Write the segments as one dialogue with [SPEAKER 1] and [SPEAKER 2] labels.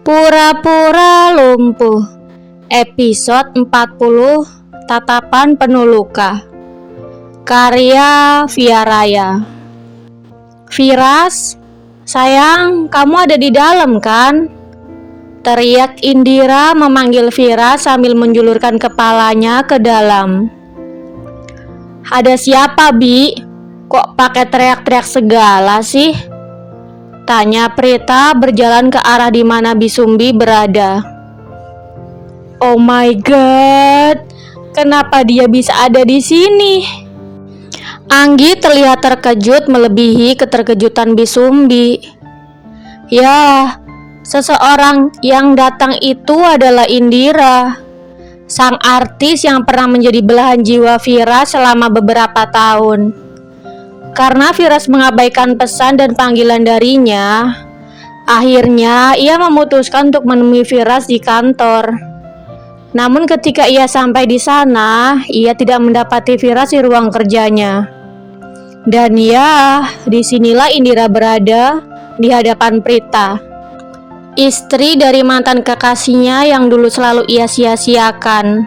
[SPEAKER 1] Pura-pura lumpuh. Episode 40, Tatapan Penuh Luka. Karya Via Raya. Firas, sayang, kamu ada di dalam kan? Teriak Indira memanggil Firas sambil menjulurkan kepalanya ke dalam. Ada siapa, Bi? Kok pakai teriak-teriak segala sih? Tanya Prita berjalan ke arah di mana Bisumbi berada. Oh my god, kenapa dia bisa ada di sini? Anggi terlihat terkejut melebihi keterkejutan Bisumbi. Ya, seseorang yang datang itu adalah Indira, sang artis yang pernah menjadi belahan jiwa Firas selama beberapa tahun. Karena Firas mengabaikan pesan dan panggilan darinya, akhirnya ia memutuskan untuk menemui Firas di kantor. Namun ketika ia sampai di sana, ia tidak mendapati Firas di ruang kerjanya. Dan ya, disinilah Indira berada di hadapan Prita, istri dari mantan kekasihnya yang dulu selalu ia sia-siakan.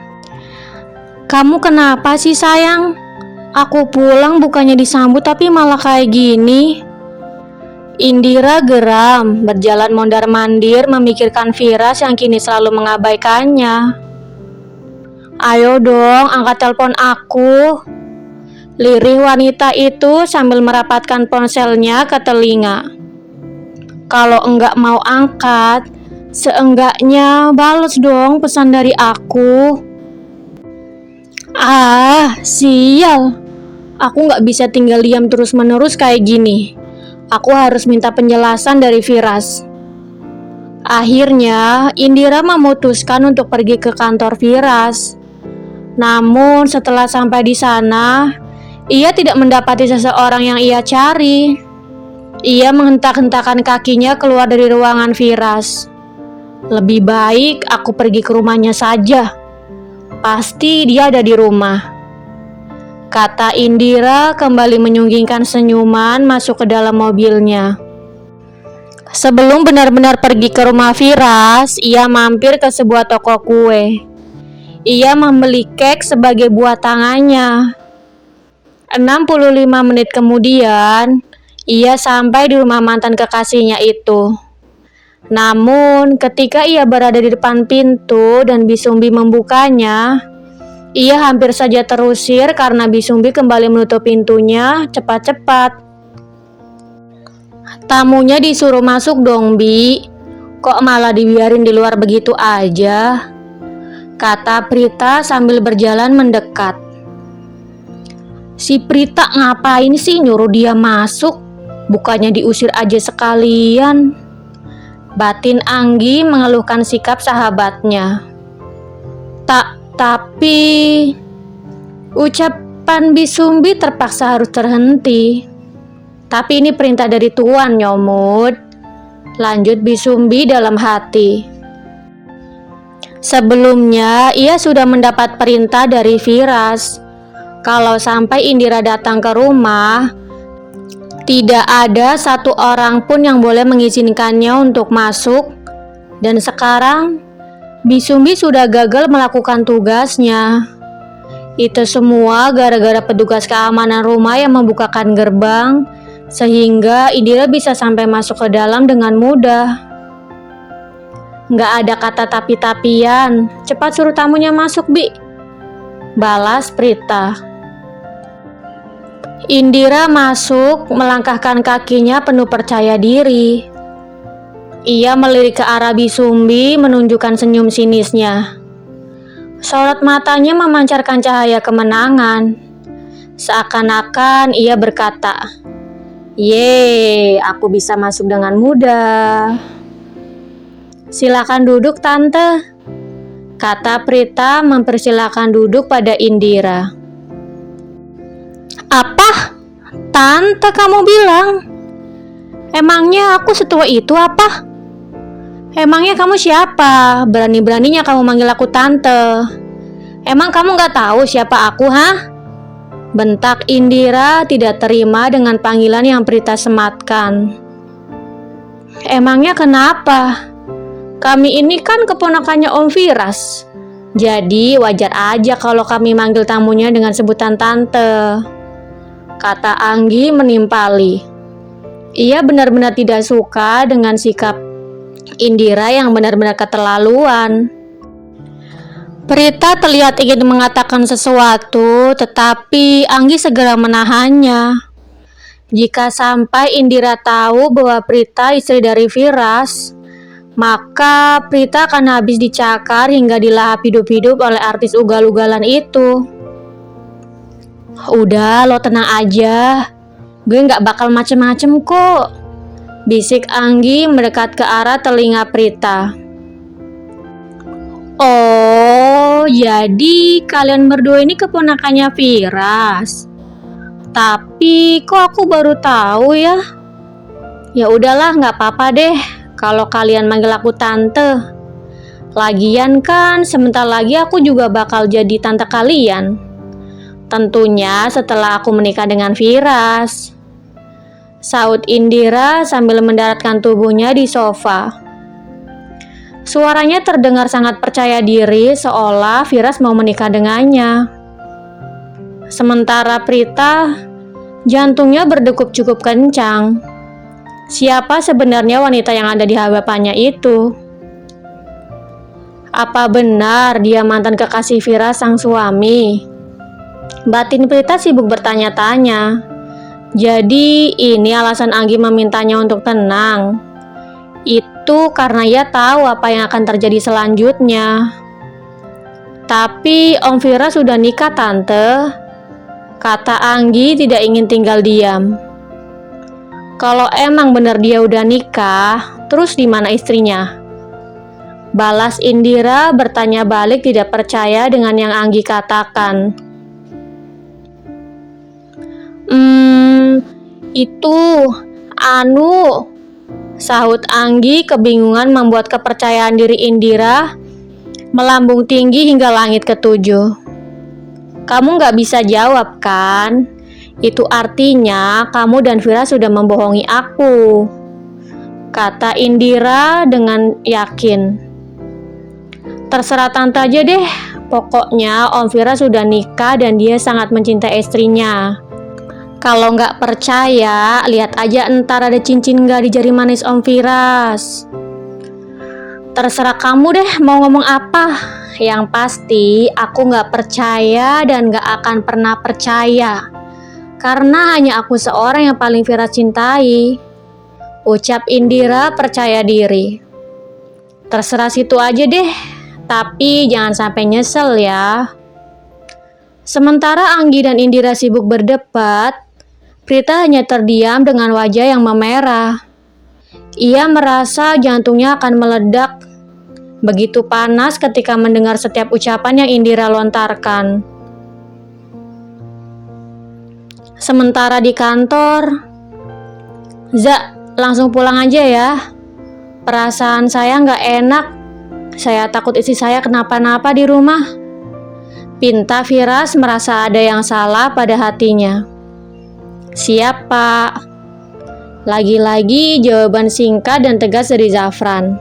[SPEAKER 1] Kamu kenapa sih sayang? Aku pulang bukannya disambut tapi malah kayak gini. Indira geram, berjalan mondar-mandir memikirkan Firas yang kini selalu mengabaikannya. Ayo dong, angkat telepon aku. Lirih wanita itu sambil merapatkan ponselnya ke telinga. Kalau enggak mau angkat, seenggaknya bales dong pesan dari aku. Sial. Aku gak bisa tinggal diam terus-menerus kayak gini. Aku harus minta penjelasan dari Firas. Akhirnya, Indira memutuskan untuk pergi ke kantor Firas. Namun, setelah sampai di sana, ia tidak mendapati seseorang yang ia cari. Ia menghentak-hentakan kakinya keluar dari ruangan Firas. Lebih baik aku pergi ke rumahnya saja. Pasti dia ada di rumah, kata Indira kembali menyunggingkan senyuman masuk ke dalam mobilnya. Sebelum benar-benar pergi ke rumah Firas, ia mampir ke sebuah toko kue. Ia membeli kek sebagai buah tangannya. 65 menit kemudian, ia sampai di rumah mantan kekasihnya itu. Namun, ketika ia berada di depan pintu dan Bisumbi membukanya, ia hampir saja terusir karena Bisumbi kembali menutup pintunya cepat-cepat. Tamunya disuruh masuk dong, Bi. Kok malah dibiarin di luar begitu aja? Kata Prita sambil berjalan mendekat. Si Prita ngapain sih nyuruh dia masuk? Bukannya diusir aja sekalian. Batin Anggi mengeluhkan sikap sahabatnya. Tapi ucapan Bisumbi terpaksa harus terhenti. Tapi ini perintah dari Tuan, Nyomut. Lanjut Bisumbi dalam hati. Sebelumnya ia sudah mendapat perintah dari Firas. Kalau sampai Indira datang ke rumah, tidak ada satu orang pun yang boleh mengizinkannya untuk masuk. Dan sekarang Bisumbi sudah gagal melakukan tugasnya. Itu semua gara-gara petugas keamanan rumah yang membukakan gerbang, sehingga Indira bisa sampai masuk ke dalam dengan mudah. Nggak ada kata tapi-tapian. Cepat suruh tamunya masuk, Bi. Balas Prita. Indira masuk, melangkahkan kakinya penuh percaya diri. Ia melirik ke arah Bisumbi menunjukkan senyum sinisnya. Sorot matanya memancarkan cahaya kemenangan. Seakan-akan ia berkata, "Yeay, aku bisa masuk dengan mudah." "Silakan duduk, Tante," kata Prita mempersilakan duduk pada Indira. Apa? Tante kamu bilang? Emangnya aku setua itu apa? Emangnya kamu siapa? Berani-beraninya kamu manggil aku tante. Emang kamu gak tahu siapa aku, ha? Bentak Indira tidak terima dengan panggilan yang Prita sematkan. Emangnya kenapa? Kami ini kan keponakannya Om Firas. Jadi wajar aja kalau kami manggil tamunya dengan sebutan tante, kata Anggi menimpali. Ia benar-benar tidak suka dengan sikap Indira yang benar-benar keterlaluan. Prita terlihat ingin mengatakan sesuatu, tetapi Anggi segera menahannya. Jika sampai Indira tahu bahwa Prita istri dari Firas, maka Prita akan habis dicakar hingga dilahap hidup-hidup oleh artis ugal-ugalan itu. Udah, lo tenang aja. Gue gak bakal macem-macem kok, bisik Anggi mendekat ke arah telinga Prita. Oh, jadi kalian berdua ini keponakannya Firas. Tapi kok aku baru tahu ya? Ya udahlah, nggak apa-apa deh kalau kalian manggil aku tante. Lagian kan sebentar lagi aku juga bakal jadi tante kalian. Tentunya setelah aku menikah dengan Firas, saut Indira sambil mendaratkan tubuhnya di sofa. Suaranya terdengar sangat percaya diri, seolah Firas mau menikah dengannya. Sementara Prita, jantungnya berdegup cukup kencang. Siapa sebenarnya wanita yang ada di hadapannya itu? Apa benar dia mantan kekasih Firas sang suami? Batin Prita sibuk bertanya-tanya. Jadi ini alasan Anggi memintanya untuk tenang. Itu karena ia tahu apa yang akan terjadi selanjutnya. Tapi Om Firas sudah nikah tante, kata Anggi tidak ingin tinggal diam. Kalau emang benar dia udah nikah, terus di mana istrinya? Balas Indira bertanya balik tidak percaya dengan yang Anggi katakan. Itu, sahut Anggi kebingungan membuat kepercayaan diri Indira melambung tinggi hingga langit ketujuh. Kamu gak bisa jawab kan? Itu artinya kamu dan Firas sudah membohongi aku, kata Indira dengan yakin. Terserah tante aja deh, pokoknya Om Firas sudah nikah dan dia sangat mencintai istrinya. Kalau nggak percaya, lihat aja entar ada cincin nggak di jari manis Om Firas. Terserah kamu deh mau ngomong apa. Yang pasti aku nggak percaya dan nggak akan pernah percaya. Karena hanya aku seorang yang paling Firas cintai, ucap Indira percaya diri. Terserah situ aja deh, tapi jangan sampai nyesel ya. Sementara Anggi dan Indira sibuk berdebat, Prita hanya terdiam dengan wajah yang memerah. Ia merasa jantungnya akan meledak. Begitu panas ketika mendengar setiap ucapan yang Indira lontarkan. Sementara di kantor, langsung pulang aja ya. Perasaan saya nggak enak. Saya takut istri saya kenapa-napa di rumah. Pinta Firas merasa ada yang salah pada hatinya. Siap, Pak. Lagi-lagi jawaban singkat dan tegas dari Zafran.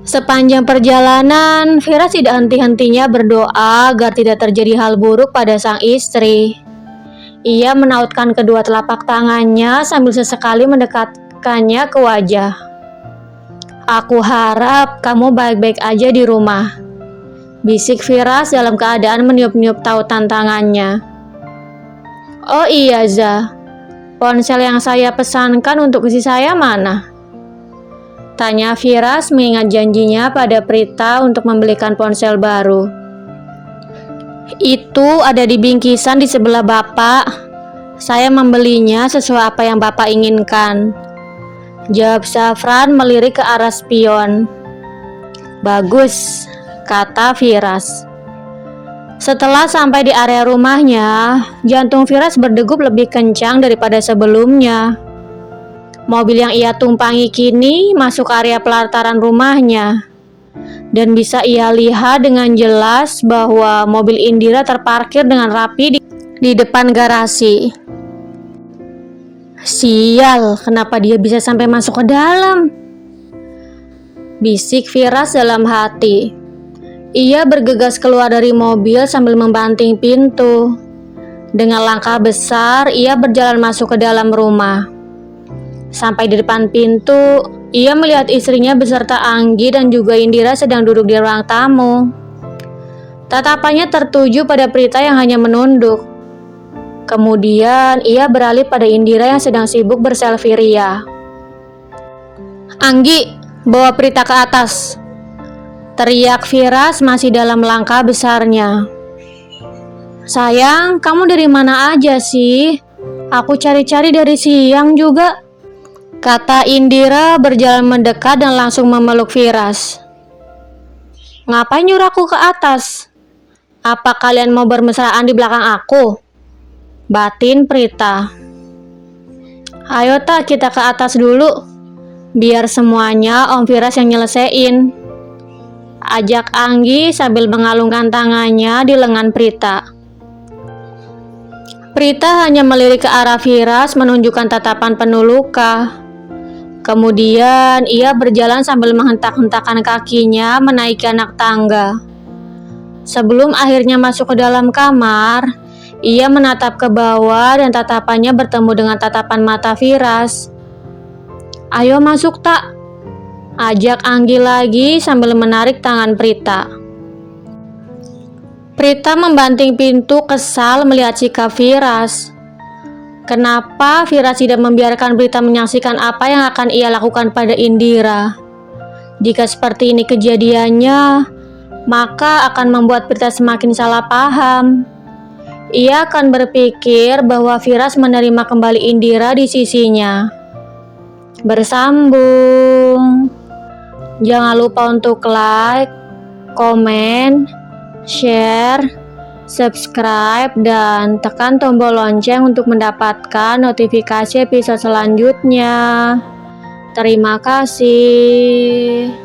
[SPEAKER 1] Sepanjang perjalanan, Firas tidak henti-hentinya berdoa agar tidak terjadi hal buruk pada sang istri. Ia menautkan kedua telapak tangannya sambil sesekali mendekatkannya ke wajah. Aku harap kamu baik-baik aja di rumah, bisik Firas dalam keadaan meniup-niup tautan tangannya. Oh iya Za, ponsel yang saya pesankan untuk istri saya mana? Tanya Firas mengingat janjinya pada Prita untuk membelikan ponsel baru. Itu ada di bingkisan di sebelah Bapak. Saya membelinya sesuai apa yang Bapak inginkan, jawab Zafran melirik ke arah spion. Bagus, kata Firas. Setelah sampai di area rumahnya, jantung Firas berdegup lebih kencang daripada sebelumnya. Mobil yang ia tumpangi kini masuk area pelataran rumahnya, dan bisa ia lihat dengan jelas bahwa mobil Indira terparkir dengan rapi di depan garasi. Sial, kenapa dia bisa sampai masuk ke dalam? Bisik Firas dalam hati. Ia bergegas keluar dari mobil sambil membanting pintu. Dengan langkah besar, ia berjalan masuk ke dalam rumah. Sampai di depan pintu, ia melihat istrinya beserta Anggi dan juga Indira sedang duduk di ruang tamu. Tatapannya tertuju pada Prita yang hanya menunduk. Kemudian ia beralih pada Indira yang sedang sibuk berselfie ria. "Anggi, bawa Prita ke atas," teriak Firas masih dalam langkah besarnya. "Sayang, kamu dari mana aja sih? Aku cari-cari dari siang juga," kata Indira berjalan mendekat dan langsung memeluk Firas. "Ngapain nyuruh aku ke atas? Apa kalian mau bermesraan di belakang aku?" batin Prita. "Ayo tak kita ke atas dulu, biar semuanya Om Firas yang nyelesain," ajak Anggi sambil mengalungkan tangannya di lengan Prita. Prita hanya melirik ke arah Firas menunjukkan tatapan penuh luka. Kemudian ia berjalan sambil menghentak-hentakkan kakinya menaiki anak tangga. Sebelum akhirnya masuk ke dalam kamar, ia menatap ke bawah dan tatapannya bertemu dengan tatapan mata Firas. "Ayo masuk tak?" ajak Anggi lagi sambil menarik tangan Prita. Prita membanting pintu kesal melihat sikap Firas. Kenapa Firas tidak membiarkan Prita menyaksikan apa yang akan ia lakukan pada Indira? Jika seperti ini kejadiannya, maka akan membuat Prita semakin salah paham. Ia akan berpikir bahwa Firas menerima kembali Indira di sisinya. Bersambung. Jangan lupa untuk like, komen, share, subscribe, dan tekan tombol lonceng untuk mendapatkan notifikasi episode selanjutnya. Terima kasih.